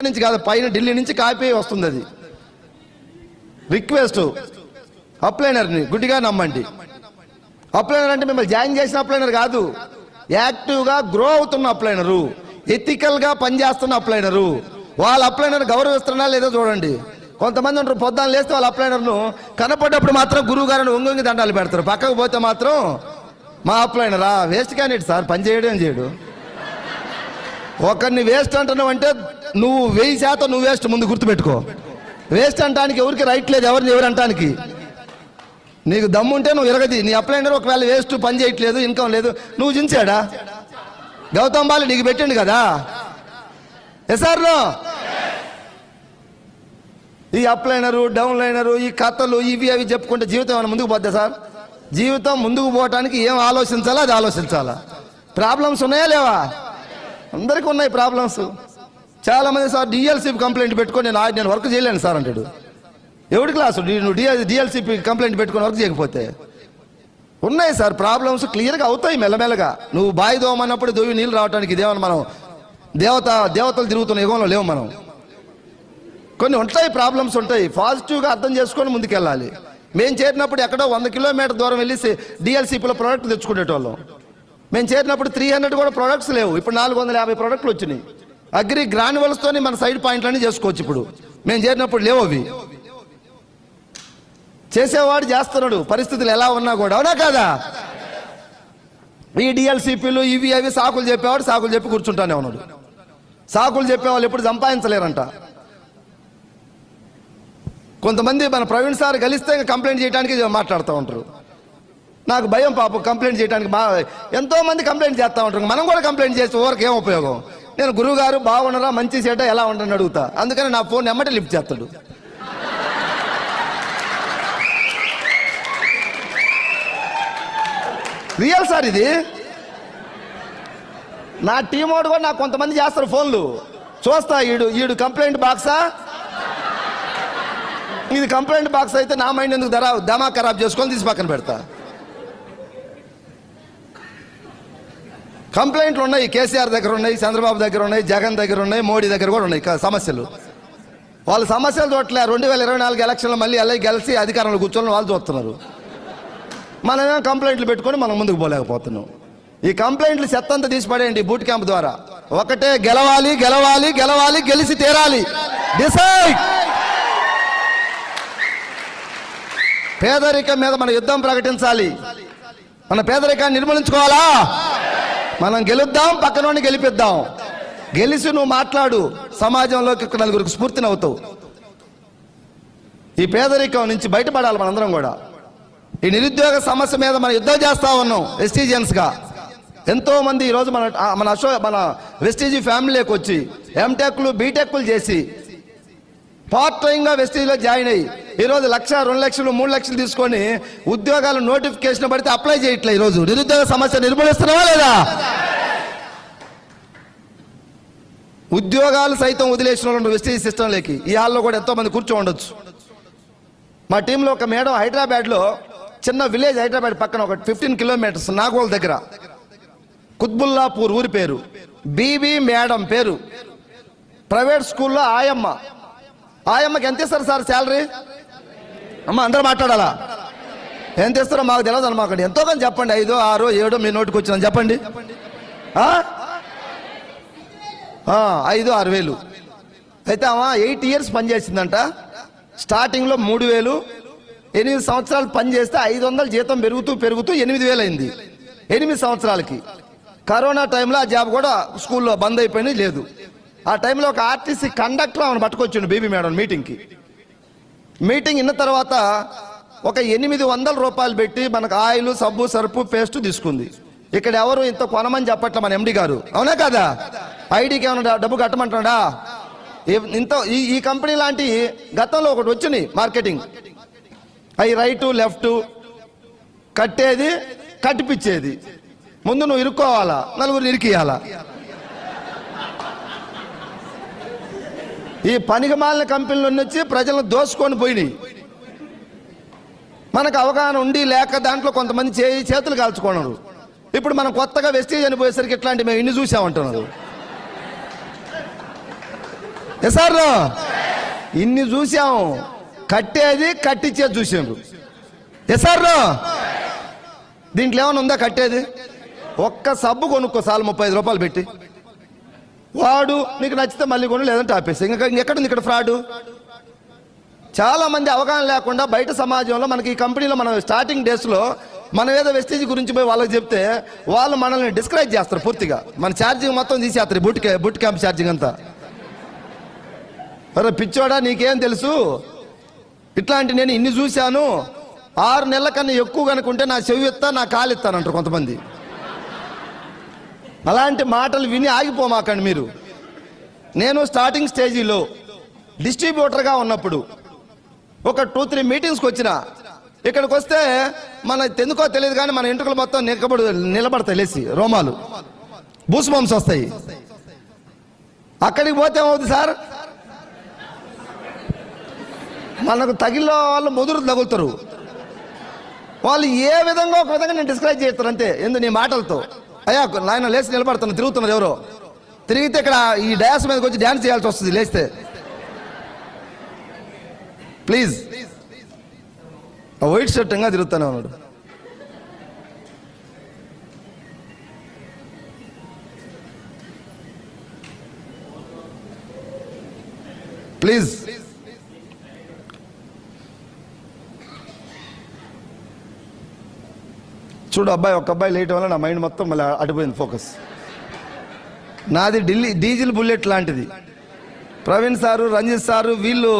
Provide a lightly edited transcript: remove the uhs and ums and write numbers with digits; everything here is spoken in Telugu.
నుంచి కాదు, పైన ఢిల్లీ నుంచి కాపీ వస్తుంది. అది రిక్వెస్ట్. అప్లైనర్ని గుడ్డిగా నమ్మండి. అప్లైనర్ అంటే మిమ్మల్ని జాయిన్ చేసిన అప్లైనర్ కాదు, యాక్టివ్గా గ్రో అవుతున్న అప్లైనరు, ఎథికల్గా పనిచేస్తున్న అప్లైనరు. వాళ్ళ అప్లైనర్ గౌరవిస్తున్నా లేదో చూడండి. కొంతమంది ఉంటారు పొద్దున్న లేస్తే వాళ్ళ అప్లైనర్ను కనపడ్డప్పుడు మాత్రం గురువు గారిని ఒంగొంగి దండాలు పెడతారు, పక్కకు పోతే మాత్రం మా అప్లైనరా వేస్ట్ క్యాండిడేట్ సార్, పని చేయడం చేయడు. ఒకరిని వేస్ట్ అంటున్నావు అంటే నువ్వు 1000% నువ్వు వేస్ట్. ముందు గుర్తుపెట్టుకో, వేస్ట్ అంటానికి ఎవరికి రైట్ లేదు, ఎవరు అంటానికి. నీకు దమ్ముంటే నువ్వు ఎరగది. నీ అప్లైనర్ ఒకవేళ వేస్ట్, పని చేయట్లేదు, ఇన్కమ్ లేదు, నువ్వు జించాడా? గౌతమ్ బాలి నీకు పెట్టిండు కదా. ఎస్ఆర్లో ఈ అప్లైనరు, డౌన్లైనరు, ఈ కథలు ఇవి అవి చెప్పుకుంటే జీవితం ఏమైనా ముందుకు పోద్దా సార్? జీవితం ముందుకు పోవటానికి ఏం ఆలోచించాలా అది ఆలోచించాలా. ప్రాబ్లమ్స్ ఉన్నాయా లేవా? అందరికీ ఉన్నాయి ప్రాబ్లమ్స్. చాలామంది సార్ డిఎల్సిపి కంప్లైంట్ పెట్టుకొని నేను వర్క్ చేయలేను సార్ అంటాడు. ఎవరి క్లాసు నువ్వు డిఎల్సిపి కంప్లైంట్ పెట్టుకొని వర్క్ చేయకపోతే? ఉన్నాయి సార్ ప్రాబ్లమ్స్, క్లియర్గా అవుతాయి మెల్లమెల్లగా. నువ్వు బావి దోమన్నప్పుడు దోవి నీళ్ళు రావడానికి ఇదేమన్నా మనం దేవతలు తిరుగుతున్న యుగంలో లేవు మనం. కొన్ని ఉంటాయి ప్రాబ్లమ్స్ ఉంటాయి, పాజిటివ్గా అర్థం చేసుకొని ముందుకెళ్ళాలి. మేము చేరినప్పుడు ఎక్కడో 100 కిలోమీటర్ దూరం వెళ్ళి డిఎల్సిపిలో ప్రోడక్ట్ తెచ్చుకునేటోళ్ళం. మేము చేరినప్పుడు 300 కూడా ప్రోడక్ట్స్ లేవు, ఇప్పుడు 450 ప్రోడక్ట్లు వచ్చినాయి. అగ్రి గ్రాన్యువల్స్తోని మన సైడ్ పాయింట్లన్నీ చేసుకోవచ్చు. ఇప్పుడు మేము చేరినప్పుడు లేవు అవి. చేసేవాడు చేస్తున్నాడు, పరిస్థితులు ఎలా ఉన్నా కూడా. అవునా కాదా? ఈ డిఎల్సిపిలు ఇవి అవి సాకులు చెప్పేవాడు సాకులు చెప్పి కూర్చుంటానే ఉన్నాడు. సాకులు చెప్పేవాళ్ళు ఎప్పుడు సంపాదించలేరంట. కొంతమంది మన ప్రవీణ్ సార్ కలిస్తే కంప్లైంట్ చేయడానికి మాట్లాడుతూ ఉంటారు. నాకు భయం పాపం కంప్లైంట్ చేయడానికి. ఎంతో మంది కంప్లైంట్ చేస్తూ ఉంటారు, మనం కూడా కంప్లైంట్ చేస్తే ఓరికి ఏం ఉపయోగం? నేను గురువు గారు బాగున్నారా, మంచి సేట ఎలా ఉండని అడుగుతా, అందుకని నా ఫోన్ ఎమ్మటే లిఫ్ట్ చేస్తాడు. రియల్ సార్ ఇది. నా టీం వాడు కూడా నాకు కొంతమంది చేస్తారు ఫోన్లు, చూస్తా ఈడు కంప్లైంట్ బాక్సా, ఇది కంప్లైంట్ బాక్స్ అయితే నా మైండ్ ఎందుకు దమా ఖరాబ్ చేసుకొని తీసి పక్కన పెడతా. కంప్లైంట్లు ఉన్నాయి, కేసీఆర్ దగ్గర ఉన్నాయి, చంద్రబాబు దగ్గర ఉన్నాయి, జగన్ దగ్గర ఉన్నాయి, మోడీ దగ్గర కూడా ఉన్నాయి సమస్యలు. వాళ్ళ సమస్యలు చూడట్లే. 2024 ఎలక్షన్లో మళ్ళీ అలా గెలిచి అధికారంలో కూర్చొని వాళ్ళు చూస్తున్నారు. మనమేమో కంప్లైంట్లు పెట్టుకొని మనం ముందుకు పోలేకపోతున్నాం. ఈ కంప్లైంట్లు చెత్తంతా తీసి పడేయండి బూట్ క్యాంప్ ద్వారా. ఒకటే, గెలవాలి గెలవాలి గెలవాలి, గెలిచి తీరాలి. డిసైడ్. పేదరికం మీద మన యుద్ధం ప్రకటించాలి. మన పేదరికాన్ని నిర్మూలించుకోవాలా? మనం గెలుద్దాం, పక్కనోడిని గెలిపిద్దాం. గెలిచి నువ్వు మాట్లాడు, సమాజంలోకి నలుగురికి స్ఫూర్తినవుతావు. ఈ పేదరికం నుంచి బయటపడాలి మనందరం కూడా. ఈ నిరుద్యోగ సమస్య మీద మనం యుద్ధం చేస్తా ఉన్నాం వెస్టీజియన్స్గా. ఎంతో మంది ఈరోజు మన వెస్టీజీ ఫ్యామిలీలోకి వచ్చి ఎంటెక్లు బీటెక్లు చేసి పార్ట్ టైంగా వెస్టీజ్లో జాయిన్ అయ్యి ఈరోజు 1,00,000, 2 లక్షలు, 3 లక్షలు తీసుకొని ఉద్యోగాలు నోటిఫికేషన్ పడితే అప్లై చేయట్లే. ఈరోజు నిరుద్యోగ సమస్య నిర్మూలిస్తున్నావా లేదా? ఉద్యోగాలు సైతం వదిలేసిన వాళ్ళు వెస్టీజ్ సిస్టంలోకి ఈ హాల్లో కూడా ఎంతో మంది కూర్చో ఉండొచ్చు. మా టీంలో ఒక మేడం హైదరాబాద్లో, చిన్న విలేజ్ హైదరాబాద్ పక్కన ఒక 15 కిలోమీటర్స్ నాగోల్ దగ్గర, కుత్బుల్లాపూర్ ఊరి పేరు, బీబీ మేడం పేరు. ప్రైవేట్ స్కూల్లో ఆయమ్మకి ఎంత ఇస్తారు సార్ శాలరీ? అమ్మ అందరూ మాట్లాడాలా? ఎంత ఇస్తారో మాకు తెలియదు అనమాకండి. ఎంతో కానీ చెప్పండి, 5, 6, 7 మీ నోటికి వచ్చిన చెప్పండి. 5, 6 వేలు. అయితే ఆమె 8 ఇయర్స్ పనిచేసిందంట. స్టార్టింగ్లో 3,000, 8 సంవత్సరాలు పనిచేస్తే 500 జీతం పెరుగుతూ 8,000 అయింది 8 సంవత్సరాలకి. కరోనా టైంలో ఆ జాబ్ కూడా స్కూల్లో బంద్ అయిపోయింది, లేదు. ఆ టైంలో ఒక ఆర్టీసీ కండక్టర్ ఆమెను పట్టుకొచ్చిండు బీబీ మేడం మీటింగ్కి. మీటింగ్ ఇన్న తర్వాత ఒక 800 రూపాయలు పెట్టి మనకు ఆయిల్, సబ్బు, సరుపు, పేస్ట్ తీసుకుంది. ఇక్కడ ఎవరు ఇంత కొనమని చెప్పట్లే మన ఎండి గారు. అవునా కదా? ఐడికి ఏమైనా డబ్బు కట్టమంటున్నాడా? ఇంత ఈ కంపెనీ లాంటి గతంలో ఒకటి వచ్చినాయి మార్కెటింగ్, అవి రైటు లెఫ్ట్ కట్టేది, కట్టిపిచ్చేది. ముందు నువ్వు ఇరుక్కోవాలా, నలుగురు ఇరికియాలా. ఈ పనికిమాలిన కంపెనీల నుంచి ప్రజలను దోసుకొని పోయినాయి. మనకు అవగాహన ఉండి లేక దాంట్లో కొంతమంది చేతులు కాల్చుకున్నారు. ఇప్పుడు మనం కొత్తగా వెస్టీజ్ అని పోయేసరికి ఇట్లాంటి మేము ఇన్ని చూసామంటున్నారు. సార్ ఇన్ని చూసాం, కట్టేది కట్టించేది చూసారు. సార్ దీంట్లో ఏమైనా ఉందా కట్టేది? ఒక్క సబ్బు కొనుక్కో సార్లు 35 రూపాయలు పెట్టి, వాడు నీకు నచ్చితే మళ్ళీ కొను, లేదంటే ఆపేసి. ఇంకెక్కడుంది ఇక్కడ ఫ్రాడ్? చాలా మంది అవగాహన లేకుండా బయట సమాజంలో మనకి ఈ కంపెనీలో మనం స్టార్టింగ్ డేస్లో మనం ఏదో వెస్టేజ్ గురించి పోయి వాళ్ళకి చెప్తే వాళ్ళు మనల్ని డిస్కరేజ్ చేస్తారు పూర్తిగా. మన ఛార్జింగ్ మొత్తం తీసేస్తారు, బుట్ క్యాంప్ ఛార్జింగ్ అంతా. అరే పిచ్చోడా, నీకేం తెలుసు? ఇట్లాంటి నేను ఇన్ని చూశాను, 6 నెలల కన్నా ఎక్కువ కనుకుంటే నా చెవి ఎత్తా, నా కాలు ఎత్తానంటారు కొంతమంది. అలాంటి మాటలు విని ఆగిపోమాకండి మీరు. నేను స్టార్టింగ్ స్టేజీలో డిస్ట్రిబ్యూటర్గా ఉన్నప్పుడు ఒక 2-3 మీటింగ్స్కి వచ్చిన, ఇక్కడికి వస్తే మన ఎందుకో తెలియదు కానీ మన ఎంట్రుకలు మొత్తం నిలబడతాయి, లేచి రోమాలు బూస్ బంప్స్ వస్తాయి. అక్కడికి పోతే ఏమవుతుంది సార్? మనకు తగిలిన వాళ్ళు ముదురు తగులుతారు. వాళ్ళు ఏ విధంగా ఒక విధంగా నేను డిస్క్రైబ్ చేస్తారు అంతే. ఎందు నీ మాటలతో అయ్యా నాయన లేచి నిలబడుతున్నా, తిరుగుతున్నారు ఎవరో. తిరిగితే ఇక్కడ ఈ డయాస్ మీదకి వచ్చి డ్యాన్స్ చేయాల్సి వస్తుంది లేస్తే. ప్లీజ్, వైట్ షర్ట్ ఇంకా తిరుగుతానే ఉన్నాడు. ప్లీజ్ చూడు అబ్బాయి, ఒక అబ్బాయి లేట్ వల్ల నా మైండ్ మొత్తం మళ్ళీ అడిపోయింది ఫోకస్. నాది డీజిల్ బుల్లెట్ లాంటిది. ప్రవీణ్ సారు, రంజిత్ సారు వీళ్ళు